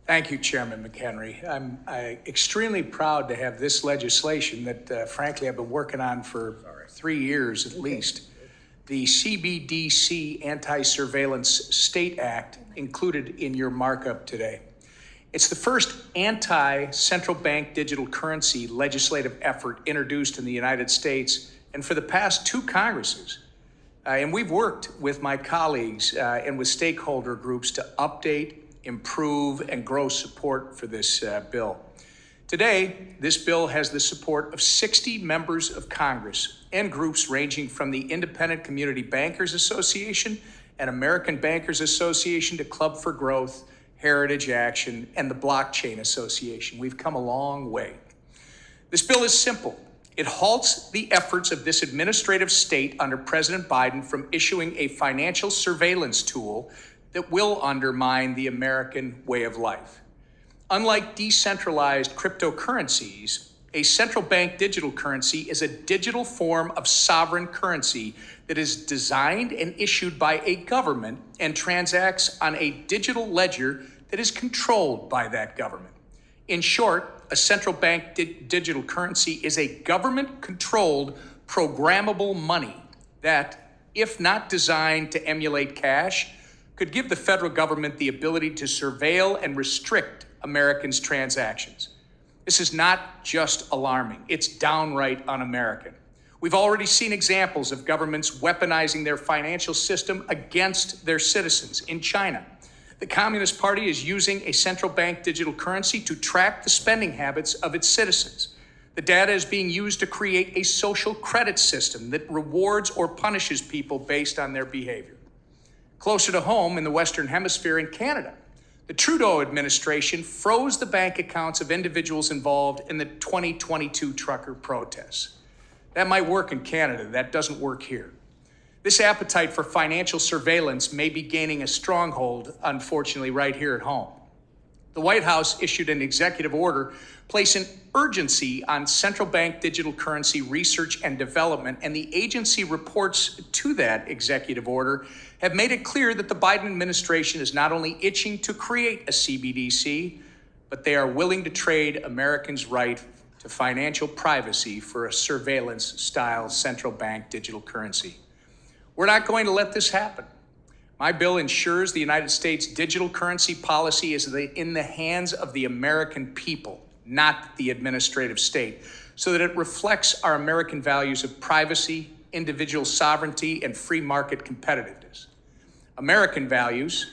Thank you, Chairman McHenry. I'm extremely proud to have this legislation that, frankly, I've been working on for 3 years at least. The CBDC Anti-Surveillance State Act included in your markup today. It's the first anti-central bank digital currency legislative effort introduced in the United States and for the past 2 Congresses. And we've worked with my colleagues and with stakeholder groups to update, improve, and grow support for this bill. Today, this bill has the support of 60 members of Congress and groups ranging from the Independent Community Bankers Association and American Bankers Association to Club for Growth, Heritage Action, and the Blockchain Association. We've come a long way. This bill is simple. It halts the efforts of this administrative state under President Biden from issuing a financial surveillance tool that will undermine the American way of life. Unlike decentralized cryptocurrencies, a central bank digital currency is a digital form of sovereign currency that is designed and issued by a government and transacts on a digital ledger that is controlled by that government. In short, a central bank digital currency is a government-controlled, programmable money that, if not designed to emulate cash, could give the federal government the ability to surveil and restrict Americans' transactions. This is not just alarming, it's downright un-American. We've already seen examples of governments weaponizing their financial system against their citizens. In China, the Communist Party is using a central bank digital currency to track the spending habits of its citizens. The data is being used to create a social credit system that rewards or punishes people based on their behavior. Closer to home in the Western Hemisphere in Canada, the Trudeau administration froze the bank accounts of individuals involved in the 2022 trucker protests. That might work in Canada, that doesn't work here. This appetite for financial surveillance may be gaining a stronghold, unfortunately, right here at home. The White House issued an executive order placing urgency on central bank digital currency research and development, and the agency reports to that executive order have made it clear that the Biden administration is not only itching to create a CBDC, but they are willing to trade Americans' right to financial privacy for a surveillance-style central bank digital currency. We're not going to let this happen. My bill ensures the United States digital currency policy is in the hands of the American people, not the administrative state, so that it reflects our American values of privacy, individual sovereignty, and free market competitiveness. American values.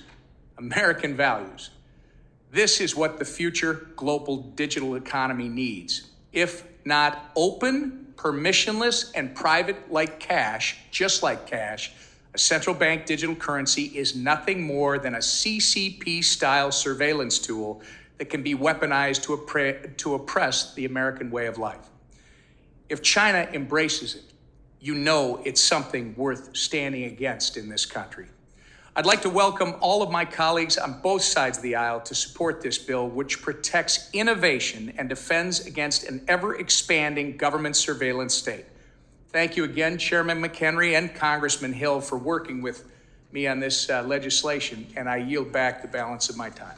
This is what the future global digital economy needs. If not open, permissionless, and private like cash, just like cash, a central bank digital currency is nothing more than a CCP-style surveillance tool that can be weaponized to oppress the American way of life. If China embraces it, you know it's something worth standing against in this country. I'd like to welcome all of my colleagues on both sides of the aisle to support this bill, which protects innovation and defends against an ever-expanding government surveillance state. Thank you again, Chairman McHenry and Congressman Hill, for working with me on this legislation, and I yield back the balance of my time.